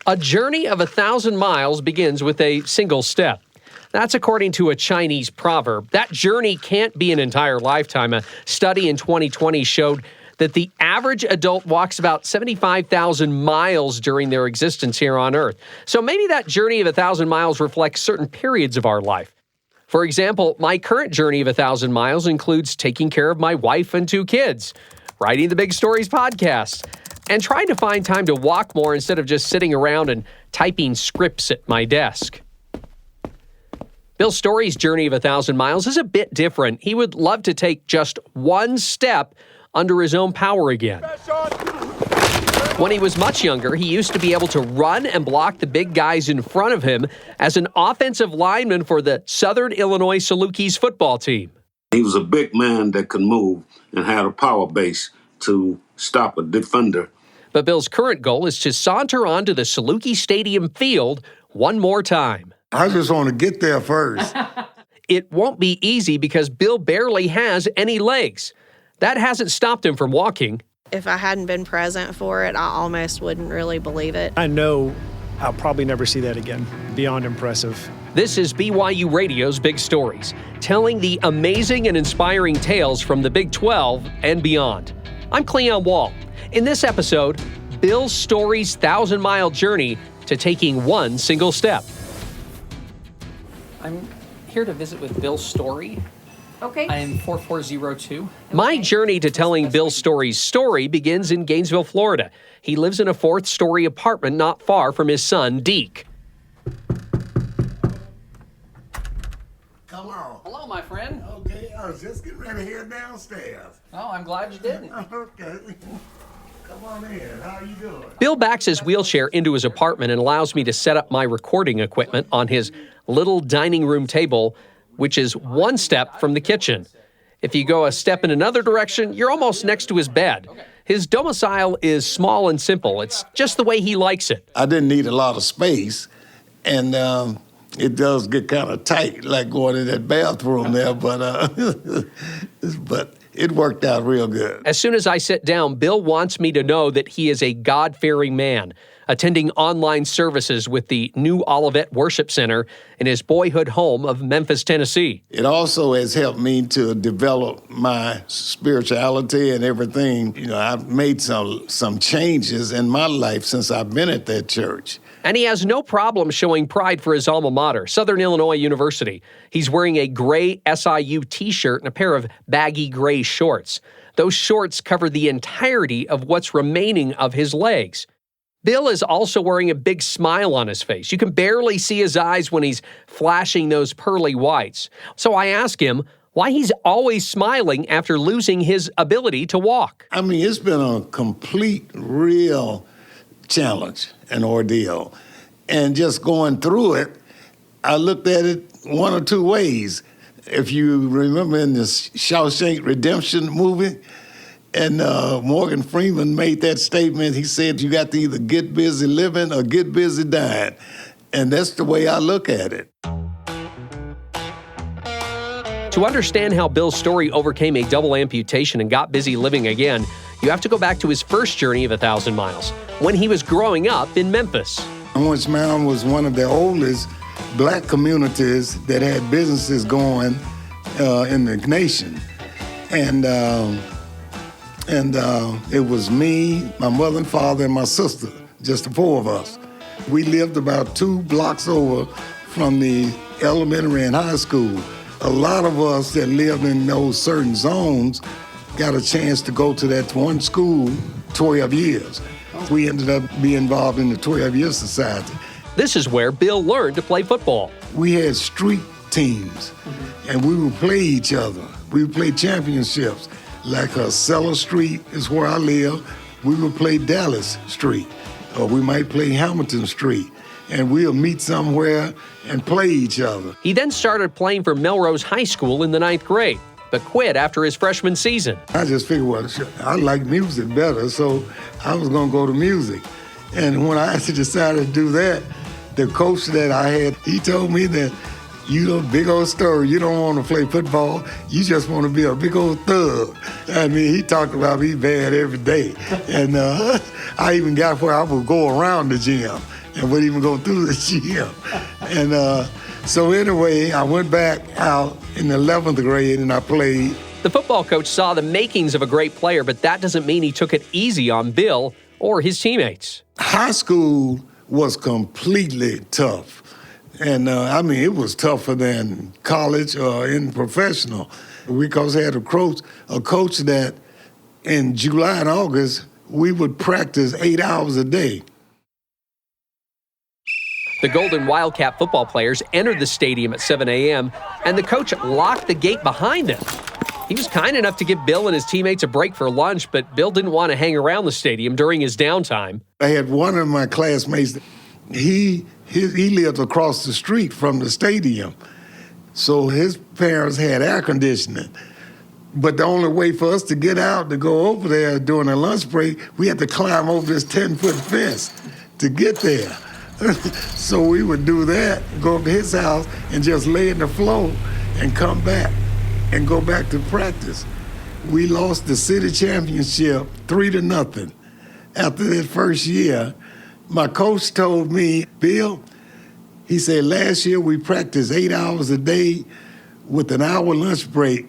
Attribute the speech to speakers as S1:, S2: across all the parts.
S1: A journey of 1,000 miles begins with a single step. That's according to a Chinese proverb. That journey can't be an entire lifetime. A study in 2020 showed that the average adult walks about 75,000 miles during their existence here on Earth. So maybe that journey of 1,000 miles reflects certain periods of our life. For example, my current journey of 1,000 miles includes taking care of my wife and 2 kids, writing the Big Stories podcast, and trying to find time to walk more instead of just sitting around and typing scripts at my desk. Bill Story's journey of 1,000 miles is a bit different. He would love to take just one step under his own power again. When he was much younger, he used to be able to run and block the big guys in front of him as an offensive lineman for the Southern Illinois Saluki's football team.
S2: He was a big man that could move and had a power base to stop a defender.
S1: But Bill's current goal is to saunter onto the Saluki Stadium field one more time.
S3: I just want to get there first.
S1: It won't be easy because Bill barely has any legs. That hasn't stopped him from walking.
S4: If I hadn't been present for it, I almost wouldn't really believe it.
S5: I know I'll probably never see that again. Beyond impressive.
S1: This is BYU Radio's Big Stories, telling the amazing and inspiring tales from the Big 12 and beyond. I'm Cleon Wall. In this episode, Bill Story's 1,000-mile journey to taking one single step. I'm here to visit with Bill Story.
S6: Okay.
S1: I am 4402. My journey to telling Bill Story's story begins in Gainesville, Florida. He lives in a 4th-story apartment not far from his son, Deac.
S3: Come on.
S1: Hello, my friend.
S3: Okay, I was just getting ready to head downstairs.
S1: Oh, I'm glad you didn't.
S3: Okay. Come on in. How you doing?
S1: Bill backs his wheelchair into his apartment and allows me to set up my recording equipment on his little dining room table, which is one step from the kitchen. If you go a step in another direction, you're almost next to his bed. His domicile is small and simple. It's just the way he likes it.
S3: I didn't need a lot of space, and it does get kind of tight, like going in that bathroom there, but it worked out real good.
S1: As soon as I sit down, Bill wants me to know that he is a God-fearing man, attending online services with the New Olivet Worship Center in his boyhood home of Memphis, Tennessee.
S3: It also has helped me to develop my spirituality and everything. You know, I've made some changes in my life since I've been at that church.
S1: And he has no problem showing pride for his alma mater, Southern Illinois University. He's wearing a gray SIU t-shirt and a pair of baggy gray shorts. Those shorts cover the entirety of what's remaining of his legs. Bill is also wearing a big smile on his face. You can barely see his eyes when he's flashing those pearly whites. So I ask him why he's always smiling after losing his ability to walk.
S3: I mean, it's been a complete, real challenge, an ordeal. And just going through it, I looked at it one or two ways. If you remember in the Shawshank Redemption movie, and Morgan Freeman made that statement. He said, you got to either get busy living or get busy dying. And that's the way I look at it.
S1: To understand how Bill Story overcame a double amputation and got busy living again, you have to go back to his first journey of 1,000 miles, when he was growing up in Memphis.
S3: Orange Mound was one of the oldest black communities that had businesses going in the nation. And it was me, my mother and father, and my sister, just the 4 of us. We lived about 2 blocks over from the elementary and high school. A lot of us that lived in those certain zones got a chance to go to that one school 12 years. We ended up being involved in the 12-year society.
S1: This is where Bill learned to play football.
S3: We had street teams, and we would play each other. We would play championships. Like Cellar Street is where I live. We would play Dallas Street, or we might play Hamilton Street, and we'll meet somewhere and play each other.
S1: He then started playing for Melrose High School in the 9th grade, but quit after his freshman season.
S3: I just figured, well, I like music better, so I was going to go to music. And when I actually decided to do that, the coach that I had, he told me that, you a big old story. You don't want to play football. You just want to be a big old thug. I mean, he talked about me bad every day. And I even got where I would go around the gym and wouldn't even go through the gym. And so anyway, I went back out in the 11th grade and I played.
S1: The football coach saw the makings of a great player, but that doesn't mean he took it easy on Bill or his teammates.
S3: High school was completely tough. And I mean, it was tougher than college or in professional. Because I had a coach that in July and August, we would practice 8 hours a day.
S1: The Golden Wildcat football players entered the stadium at 7 a.m., and the coach locked the gate behind them. He was kind enough to give Bill and his teammates a break for lunch, but Bill didn't want to hang around the stadium during his downtime.
S3: I had one of my classmates, he lived across the street from the stadium, so his parents had air conditioning. But the only way for us to get out to go over there during a lunch break, we had to climb over this 10-foot fence to get there. So we would do that, go up to his house and just lay in the floor and come back and go back to practice. We lost the city championship 3-0. After that first year, my coach told me, Bill, he said, last year we practiced 8 hours a day with an hour lunch break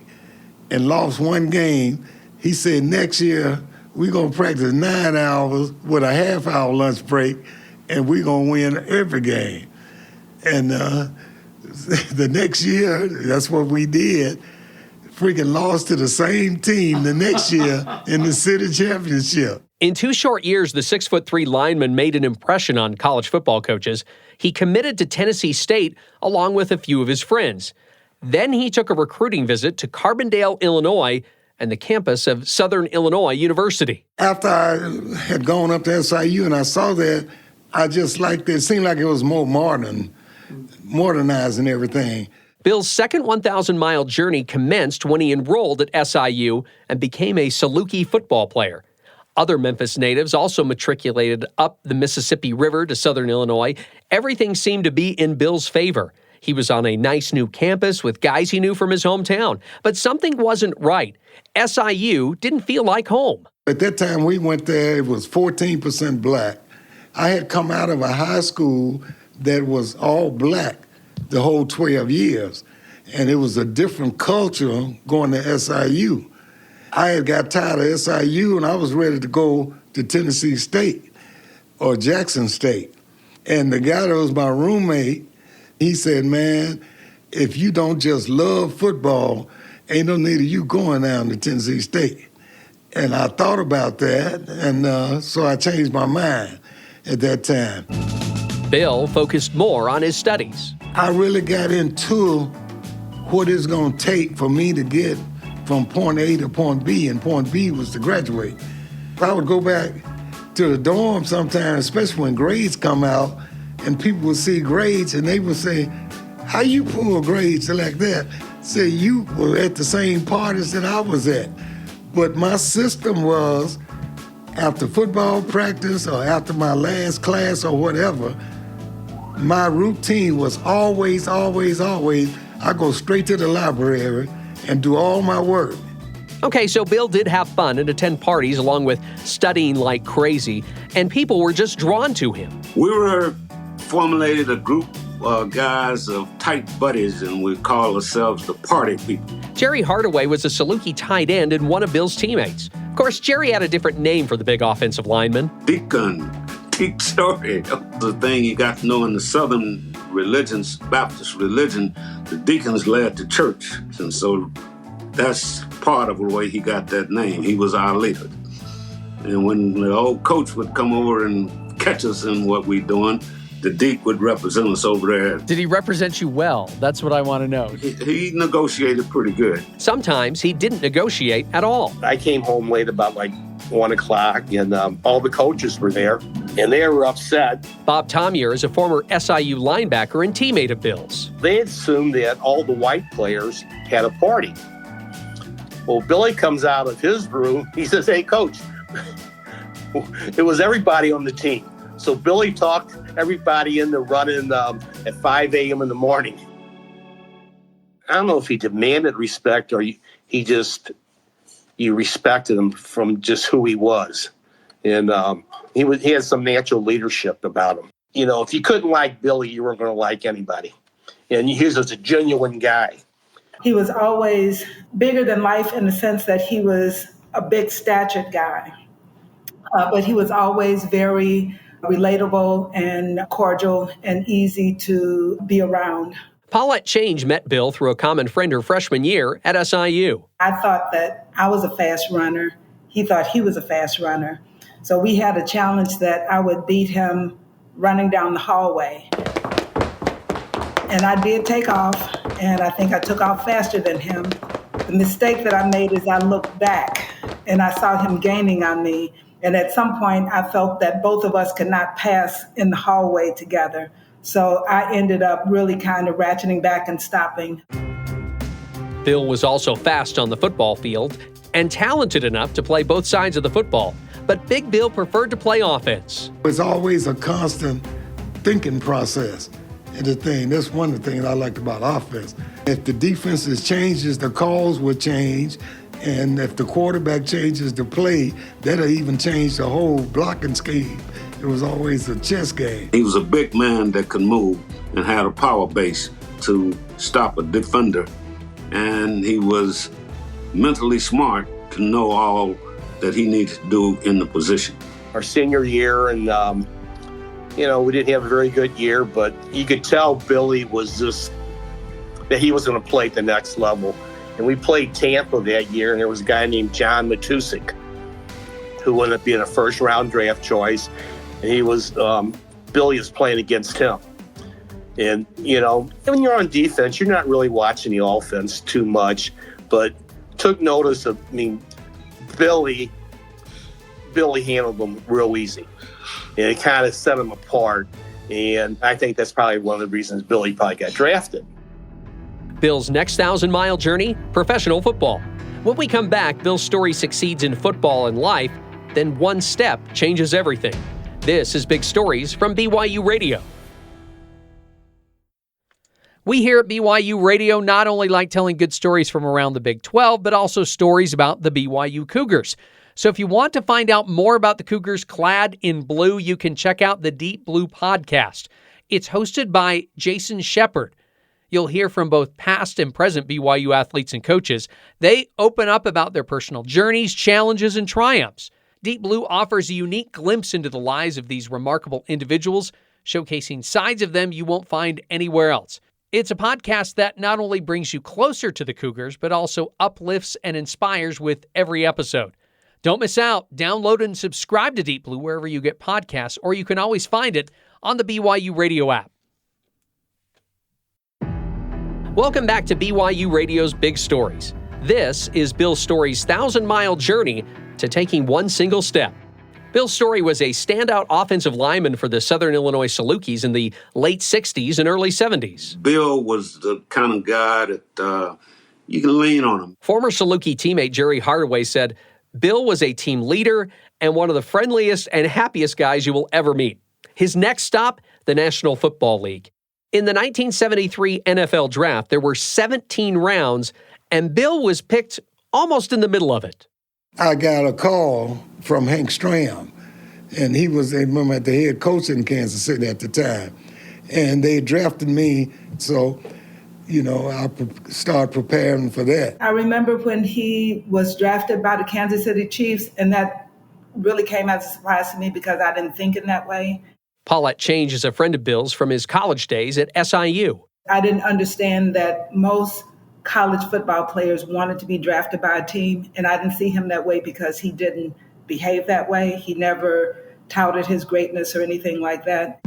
S3: and lost one game. He said, next year we're gonna practice 9 hours with a half-hour lunch break and we're gonna win every game. And the next year, that's what we did. Freaking lost to the same team the next year in the city championship.
S1: In 2 short years, the 6'3" lineman made an impression on college football coaches. He committed to Tennessee State along with a few of his friends. Then he took a recruiting visit to Carbondale, Illinois, and the campus of Southern Illinois University.
S3: After I had gone up to SIU and I saw that, I just liked it. It seemed like it was more modernized and everything.
S1: Bill's second 1,000-mile journey commenced when he enrolled at SIU and became a Saluki football player. Other Memphis natives also matriculated up the Mississippi River to Southern Illinois. Everything seemed to be in Bill's favor. He was on a nice new campus with guys he knew from his hometown. But something wasn't right. SIU didn't feel like home.
S3: At that time we went there, it was 14% black. I had come out of a high school that was all black the whole 12 years. And it was a different culture going to SIU. I had got tired of SIU and I was ready to go to Tennessee State or Jackson State. And the guy that was my roommate, he said, man, if you don't just love football, ain't no need of you going down to Tennessee State. And I thought about that, and so I changed my mind at that time.
S1: Bill focused more on his studies.
S3: I really got into what it's going to take for me to get from point A to point B, and point B was to graduate. I would go back to the dorm sometimes, especially when grades come out, and people would see grades and they would say, how you pull grades like that? Say, you were at the same parties that I was at. But my system was, after football practice or after my last class or whatever, my routine was always, I go straight to the library and do all my work.
S1: Okay, so Bill did have fun and attend parties along with studying like crazy, and people were just drawn to him.
S2: We formulated a group of guys of tight buddies, and we call ourselves the party people.
S1: Jerry Hardaway was a Saluki tight end and one of Bill's teammates. Of course, Jerry had a different name for the big offensive lineman.
S2: Deac story. The thing you got to know in the Southern religions, Baptist religion, the deacons led the church. And so that's part of the way he got that name. He was our leader. And when the old coach would come over and catch us in what we're doing, the Deac would represent us over there.
S6: Did he represent you well? That's what I want to know.
S2: He negotiated pretty good.
S1: Sometimes he didn't negotiate at all.
S7: I came home late about 1 o'clock, and all the coaches were there, and they were upset.
S1: Bob Thomure is a former SIU linebacker and teammate of Bill's.
S7: They assumed that all the white players had a party. Well, Billy comes out of his room. He says, hey, coach, it was everybody on the team. So Billy talked everybody into running at 5 a.m. in the morning. I don't know if he demanded respect or you respected him from just who he was. And he had some natural leadership about him. if you couldn't like Billy, you weren't going to like anybody. And he was a genuine guy.
S8: He was always bigger than life in the sense that he was a big statured guy. But he was always very relatable and cordial and easy to be around.
S1: Paulette Change met Bill through a common friend her freshman year at SIU.
S8: I thought that I was a fast runner. He thought he was a fast runner. So we had a challenge that I would beat him running down the hallway. And I did take off, and I think I took off faster than him. The mistake that I made is I looked back, and I saw him gaining on me. And at some point, I felt that both of us could not pass in the hallway together. So I ended up really kind of ratcheting back and stopping.
S1: Bill was also fast on the football field and talented enough to play both sides of the football. But Big Bill preferred to play offense.
S3: It's always a constant thinking process. And that's one of the things I liked about offense. If the defenses changes, the calls will change. And if the quarterback changes the play, that'll even change the whole blocking scheme. It was always a chess game.
S2: He was a big man that could move and had a power base to stop a defender. And he was mentally smart to know all that he needed to do in the position.
S7: Our senior year, and we didn't have a very good year, but you could tell Billy was just that he was going to play at the next level. And we played Tampa that year, and there was a guy named John Matusik who ended up being a first-round draft choice. And he was, Billy was playing against him. And, when you're on defense, you're not really watching the offense too much, but took notice of, Billy handled them real easy. And it kind of set him apart. And I think that's probably one of the reasons Billy probably got drafted.
S1: Bill's next 1,000-mile journey, professional football. When we come back, Bill's story succeeds in football and life, then one step changes everything. This is Big Stories from BYU Radio.
S6: We here at BYU Radio not only like telling good stories from around the Big 12, but also stories about the BYU Cougars. So if you want to find out more about the Cougars clad in blue, you can check out the Deep Blue podcast. It's hosted by Jason Shepard. You'll hear from both past and present BYU athletes and coaches. They open up about their personal journeys, challenges, and triumphs. Deep Blue offers a unique glimpse into the lives of these remarkable individuals, showcasing sides of them you won't find anywhere else. It's a podcast that not only brings you closer to the Cougars, but also uplifts and inspires with every episode. Don't miss out. Download and subscribe to Deep Blue wherever you get podcasts, or you can always find it on the BYU Radio app. Welcome back to BYU Radio's Big Stories. This is Bill Story's 1,000-mile journey to taking one single step. Bill Story was a standout offensive lineman for the Southern Illinois Salukis in the late 60s and early 70s.
S2: Bill was the kind of guy that you can lean on him.
S1: Former Saluki teammate Jerry Hardaway said, Bill was a team leader and one of the friendliest and happiest guys you will ever meet. His next stop, the National Football League. In the 1973 NFL Draft, there were 17 rounds, and Bill was picked almost in the middle of it.
S3: I got a call from Hank Stram, and he was the head coach in Kansas City at the time. And they drafted me, so, I started preparing for that.
S8: I remember when he was drafted by the Kansas City Chiefs, and that really came as a surprise to me because I didn't think in that way.
S1: Paulette Change is a friend of Bill's from his college days at SIU.
S8: I didn't understand that most college football players wanted to be drafted by a team, and I didn't see him that way because he didn't behave that way. He never touted his greatness or anything like that.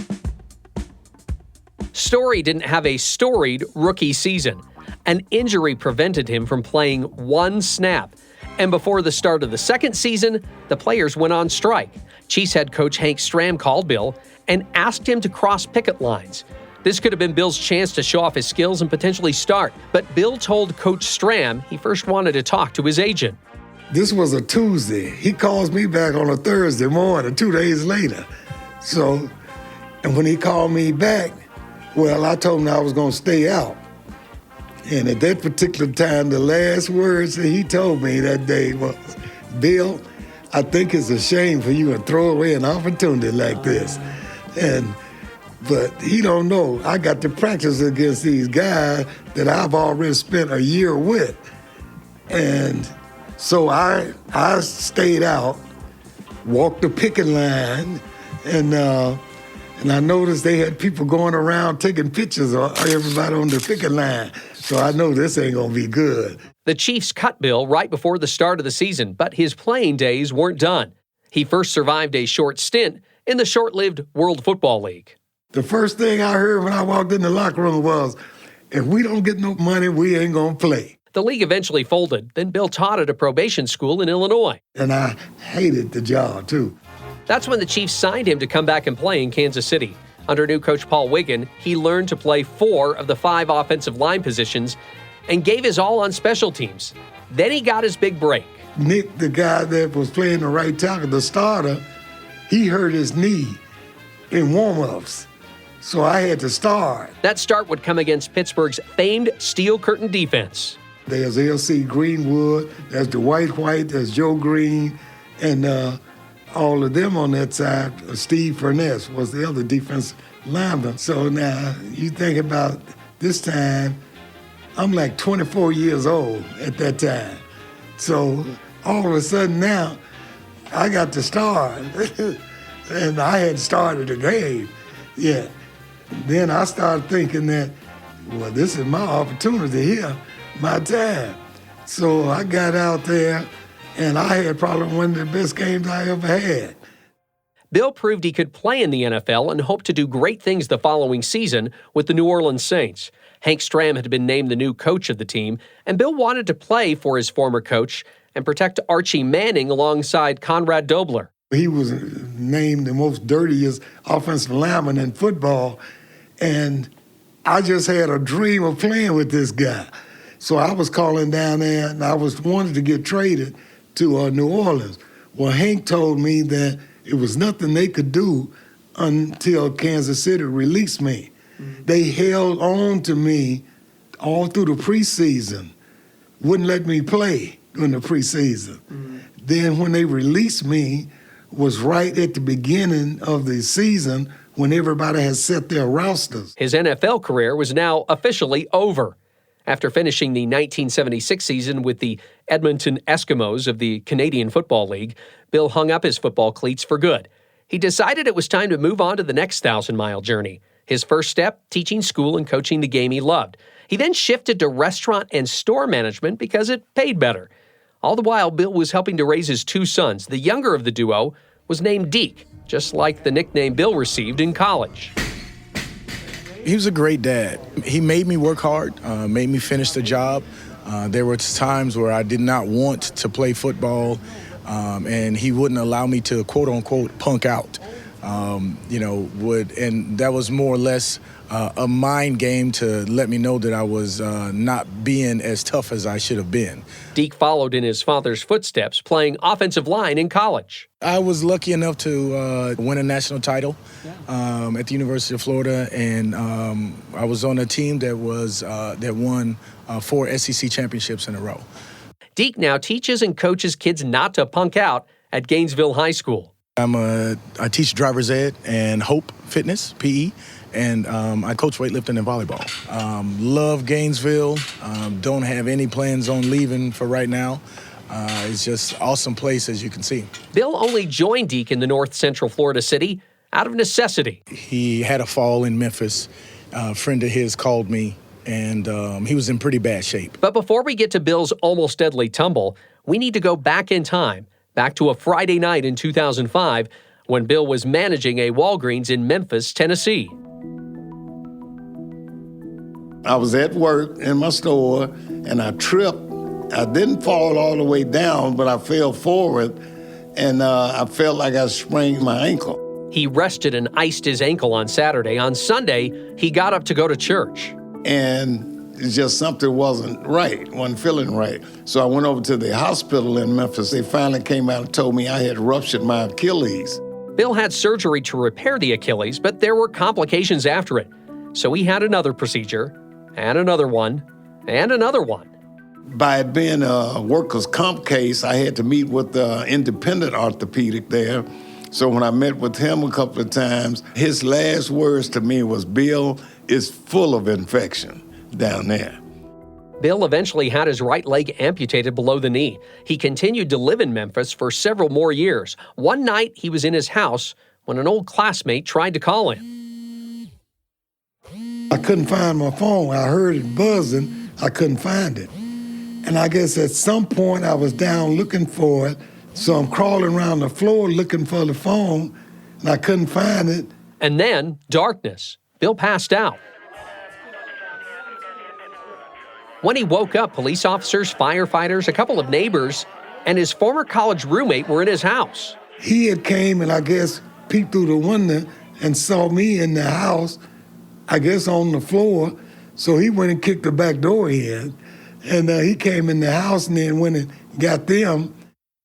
S1: Story didn't have a storied rookie season. An injury prevented him from playing one snap. And before the start of the second season, the players went on strike. Chiefs head coach Hank Stram called Bill and asked him to cross picket lines. This could have been Bill's chance to show off his skills and potentially start. But Bill told Coach Stram he first wanted to talk to his agent.
S3: This was a Tuesday. He calls me back on a Thursday morning, 2 days later. So, and when he called me back, well, I told him I was going to stay out. And at that particular time, the last words that he told me that day was, Bill, I think it's a shame for you to throw away an opportunity like this. And But he don't know. I got to practice against these guys that I've already spent a year with. And so I stayed out, walked the picking line, and I noticed they had people going around taking pictures of everybody on the picking line. So I know this ain't gonna be good.
S1: The Chiefs cut Bill right before the start of the season, but his playing days weren't done. He first survived a short stint in the short-lived World Football League.
S3: The first thing I heard when I walked in the locker room was, if we don't get no money, we ain't gonna play.
S1: The league eventually folded, then Bill taught at a probation school in Illinois.
S3: And I hated the job, too.
S1: That's when the Chiefs signed him to come back and play in Kansas City. Under new coach Paul Wiggin, he learned to play 4 of the 5 offensive line positions and gave his all on special teams. Then he got his big break.
S3: Nick, the guy that was playing the right tackle, the starter, he hurt his knee in warm-ups. So I had to start.
S1: That start would come against Pittsburgh's famed steel curtain defense.
S3: There's L.C. Greenwood, there's Dwight White, there's Joe Green, and all of them on that side. Steve Furness was the other defensive lineman. So now you think about this time, I'm like 24 years old at that time. So all of a sudden now, I got to start. And I had started the game. Yeah. Then I started thinking that, well, this is my opportunity here, my time. So I got out there, and I had probably one of the best games I ever had.
S1: Bill proved he could play in the NFL and hoped to do great things the following season with the New Orleans Saints. Hank Stram had been named the new coach of the team, and Bill wanted to play for his former coach and protect Archie Manning alongside Conrad Dobler.
S3: He was named the most dirtiest offensive lineman in football, and I just had a dream of playing with this guy. So I was calling down there, and I wanted to get traded to New Orleans. Well, Hank told me that it was nothing they could do until Kansas City released me. Mm-hmm. They held on to me all through the preseason, wouldn't let me play during the preseason. Mm-hmm. Then when they released me, was right at the beginning of the season when everybody had set their rosters.
S1: His NFL career was now officially over. After finishing the 1976 season with the Edmonton Eskimos of the Canadian Football League, Bill hung up his football cleats for good. He decided it was time to move on to the next 1,000-mile journey. His first step, teaching school and coaching the game he loved. He then shifted to restaurant and store management because it paid better. All the while, Bill was helping to raise his 2 sons. The younger of the duo was named Deac, just like the nickname Bill received in college.
S9: He was a great dad. He made me work hard, made me finish the job. There were times where I did not want to play football, and he wouldn't allow me to, quote unquote, punk out. And that was more or less a mind game to let me know that I was not being as tough as I should have been.
S1: Deac followed in his father's footsteps, playing offensive line in college.
S9: I was lucky enough to win a national title at the University of Florida, and I was on a team that won 4 SEC championships in a row.
S1: Deac now teaches and coaches kids not to punk out at Gainesville High School.
S9: I teach driver's ed and Hope Fitness, PE, and I coach weightlifting and volleyball. Love Gainesville. Don't have any plans on leaving for right now. It's just an awesome place, as you can see.
S1: Bill only joined Deac in the north central Florida city out of necessity.
S9: He had a fall in Memphis. A friend of his called me, and he was in pretty bad shape.
S1: But before we get to Bill's almost deadly tumble, we need to go back in time, back to a Friday night in 2005 when Bill was managing a Walgreens in Memphis, Tennessee.
S3: I was at work in my store, and I tripped. I didn't fall all the way down, but I fell forward, and I felt like I sprained my ankle.
S1: He rested and iced his ankle on Saturday. On Sunday, he got up to go to church.
S3: And it's just something wasn't feeling right. So I went over to the hospital in Memphis. They finally came out and told me I had ruptured my Achilles.
S1: Bill had surgery to repair the Achilles, but there were complications after it. So he had another procedure, and another one, and another one.
S3: By it being a workers' comp case, I had to meet with the independent orthopedic there, So when I met with him a couple of times, his last words to me was, Bill is full of infection down there.
S1: Bill eventually had his right leg amputated below the knee. He continued to live in Memphis for several more years. One night, he was in his house when an old classmate tried to call him.
S3: I couldn't find my phone. I heard it buzzing. I couldn't find it. And I guess at some point I was down looking for it. So I'm crawling around the floor looking for the phone, and I couldn't find it.
S1: And then, darkness. Bill passed out. When he woke up, police officers, firefighters, a couple of neighbors, and his former college roommate were in his house.
S3: He had came and I guess peeked through the window and saw me in the house, I guess on the floor. So he went and kicked the back door in. And he came in the house and then went and got them.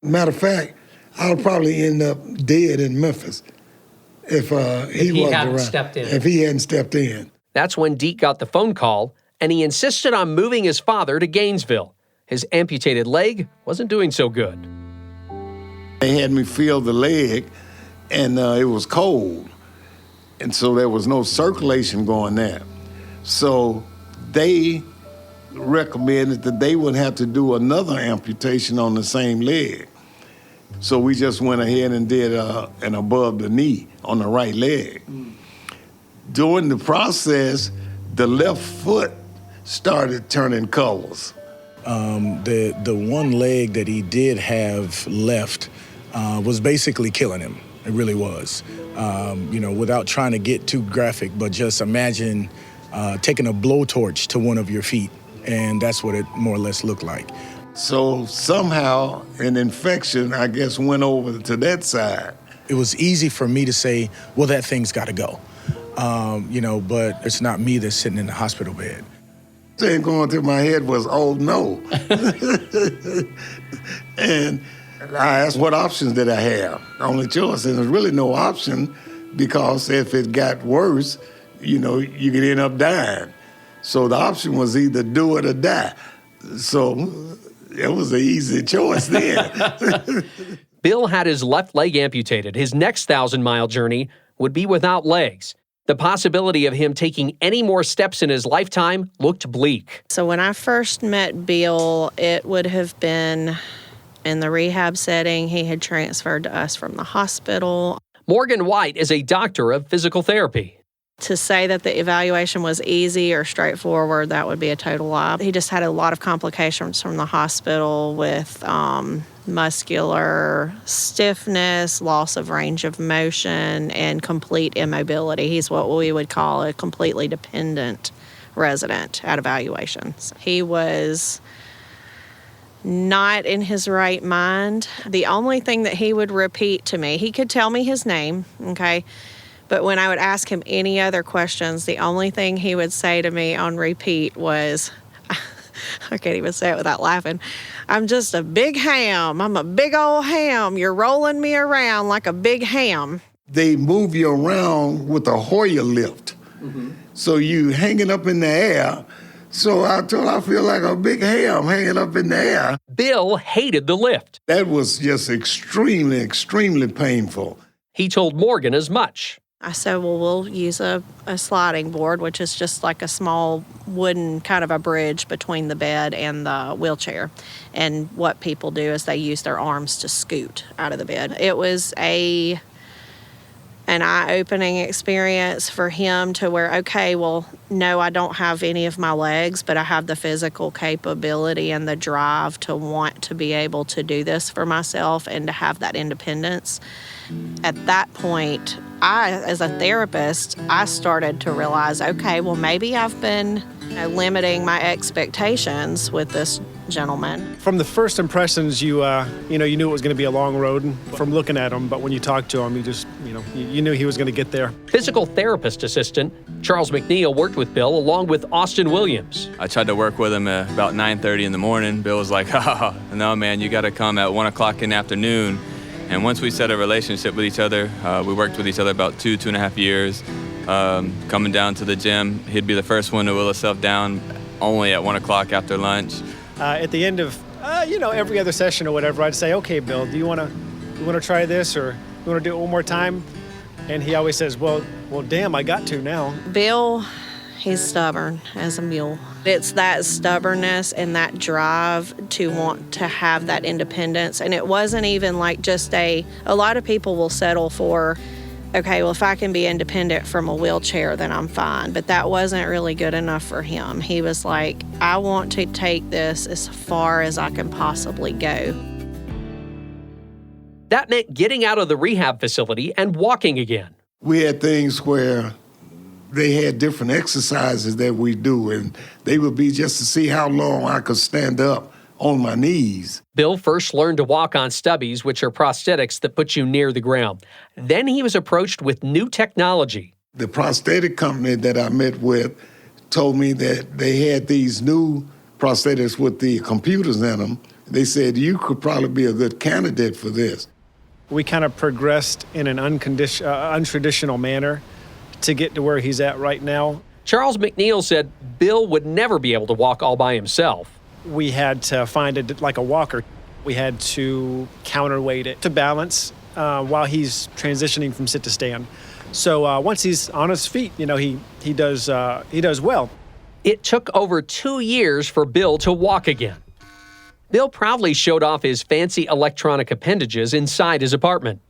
S3: Matter of fact, I'll probably end up dead in Memphis if he wasn't
S1: hadn't
S3: around.
S1: stepped in.
S3: If he hadn't stepped in.
S1: That's when Deac got the phone call, and he insisted on moving his father to Gainesville. His amputated leg wasn't doing so good.
S3: They had me feel the leg, and it was cold. And so there was no circulation going there. So they recommended that they would have to do another amputation on the same leg. So we just went ahead and did an above the knee on the right leg. During the process, the left foot started turning colors.
S9: The one leg that he did have left was basically killing him. It really was. Without trying to get too graphic, but just imagine taking a blowtorch to one of your feet. And that's what it more or less looked like.
S3: So somehow an infection, I guess, went over to that side.
S9: It was easy for me to say, well, that thing's got to go. But it's not me that's sitting in the hospital bed.
S3: The thing going through my head was, oh, no. And I asked what options did I have? The only choice, and there's really no option because if it got worse, you could end up dying. So the option was either do it or die. So it was an easy choice then.
S1: Bill had his left leg amputated. His next 1,000-mile journey would be without legs. The possibility of him taking any more steps in his lifetime looked bleak.
S4: So when I first met Bill, it would have been in the rehab setting. He had transferred to us from the hospital.
S1: Morgan White is a doctor of physical therapy.
S4: To say that the evaluation was easy or straightforward, that would be a total lie. He just had a lot of complications from the hospital with muscular stiffness, loss of range of motion, and complete immobility. He's what we would call a completely dependent resident at evaluations. He was not in his right mind. The only thing that he would repeat to me, he could tell me his name, okay? But when I would ask him any other questions, the only thing he would say to me on repeat was, I can't even say it without laughing, I'm just a big ham. I'm a big old ham. You're rolling me around like a big ham.
S3: They move you around with a Hoyer lift. Mm-hmm. So you hanging up in the air. So I feel like a big ham hanging up in the air.
S1: Bill hated the lift.
S3: That was just extremely, extremely painful.
S1: He told Morgan as much.
S4: I said, well, we'll use a sliding board, which is just like a small wooden kind of a bridge between the bed and the wheelchair. And what people do is they use their arms to scoot out of the bed. It was an eye-opening experience for him to where, okay, well, no, I don't have any of my legs, but I have the physical capability and the drive to want to be able to do this for myself and to have that independence. At that point, as a therapist, I started to realize, okay, well, maybe I've been limiting my expectations with this gentleman.
S5: From the first impressions, you knew it was going to be a long road from looking at him, but when you talked to him, you knew he was going to get there.
S1: Physical therapist assistant Charles McNeil worked with Bill along with Austin Williams.
S10: I tried to work with him at about 9:30 in the morning. Bill was like, no, man, you got to come at 1 o'clock in the afternoon. And once we set a relationship with each other, we worked with each other about 2.5 years. Coming down to the gym, he'd be the first one to wheel himself down only at 1 o'clock after lunch.
S5: At the end of, every other session or whatever, I'd say, okay, Bill, do you want to try this? Or You want to do it one more time? And he always says, well, damn, I got to now.
S4: Bill, he's stubborn as a mule. It's that stubbornness and that drive to want to have that independence. And it wasn't even like just a lot of people will settle for, okay, well, if I can be independent from a wheelchair, then I'm fine. But that wasn't really good enough for him. He was like, I want to take this as far as I can possibly go.
S1: That meant getting out of the rehab facility and walking again.
S3: We had things where they had different exercises that we do, and they would be just to see how long I could stand up on my knees.
S1: Bill first learned to walk on stubbies, which are prosthetics that put you near the ground. Then he was approached with new technology.
S3: The prosthetic company that I met with told me that they had these new prosthetics with the computers in them. They said, you could probably be a good candidate for this.
S5: We kind of progressed in an untraditional manner to get to where he's at right now.
S1: Charles McNeil said Bill would never be able to walk all by himself.
S5: We had to find like a walker. We had to counterweight it to balance while he's transitioning from sit to stand. So once he's on his feet, he does well.
S1: It took over 2 years for Bill to walk again. Bill proudly showed off his fancy electronic appendages inside his apartment.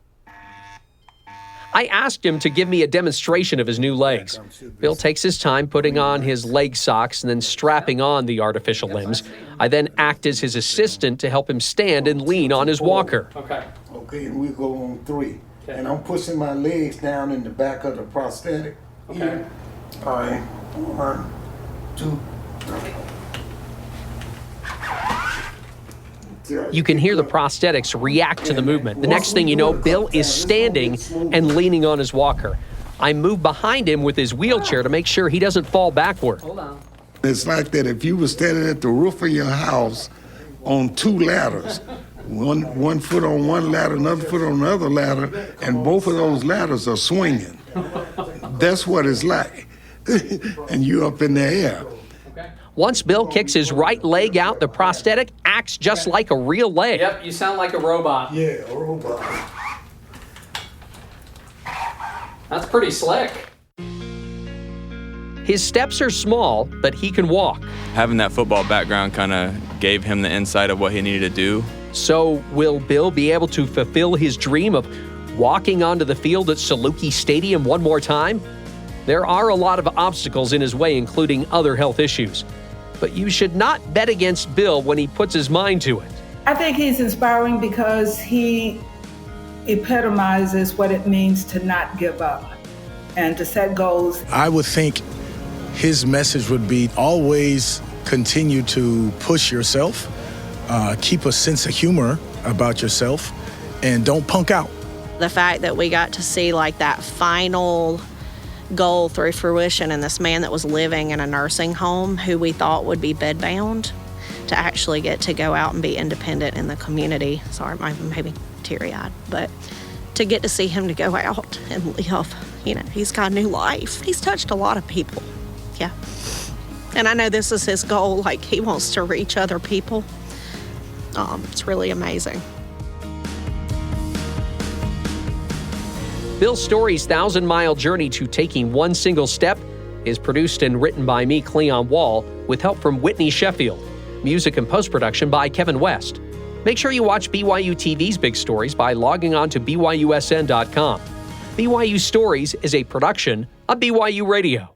S1: I asked him to give me a demonstration of his new legs. Bill takes his time putting on his leg socks and then strapping on the artificial limbs. I then act as his assistant to help him stand and lean on his walker.
S3: Okay, and we go on 3. Okay. And I'm pushing my legs down in the back of the prosthetic. Okay. Here. All right. 1, 2, 3.
S1: You can hear the prosthetics react to the movement. The next thing you know, Bill is standing and leaning on his walker. I move behind him with his wheelchair to make sure he doesn't fall backward.
S3: Hold on. It's like that if you were standing at the roof of your house on 2 ladders, one foot on one ladder, another foot on another ladder, and both of those ladders are swinging. That's what it's like. And you're up in the air.
S1: Once Bill kicks his right leg out, the prosthetic acts just like a real leg.
S6: Yep, you sound like a robot.
S3: Yeah, a robot.
S6: That's pretty slick.
S1: His steps are small, but he can walk.
S10: Having that football background kind of gave him the insight of what he needed to do.
S1: So will Bill be able to fulfill his dream of walking onto the field at Saluki Stadium one more time? There are a lot of obstacles in his way, including other health issues. But you should not bet against Bill when he puts his mind to it.
S8: I think he's inspiring because he epitomizes what it means to not give up and to set goals.
S9: I would think his message would be always continue to push yourself, keep a sense of humor about yourself, and don't punk out.
S4: The fact that we got to see like that final goal through fruition, and this man that was living in a nursing home who we thought would be bedbound to actually get to go out and be independent in the community. Sorry, maybe teary-eyed, but to get to see him to go out and live, he's got a new life. He's touched a lot of people, yeah. And I know this is his goal, like he wants to reach other people. It's really amazing.
S1: Bill Story's 1,000-mile journey to taking one single step is produced and written by me, Cleon Wall, with help from Whitney Sheffield. Music and post-production by Kevin West. Make sure you watch BYUtv's Big Stories by logging on to BYUSN.com. BYU Stories is a production of BYU Radio.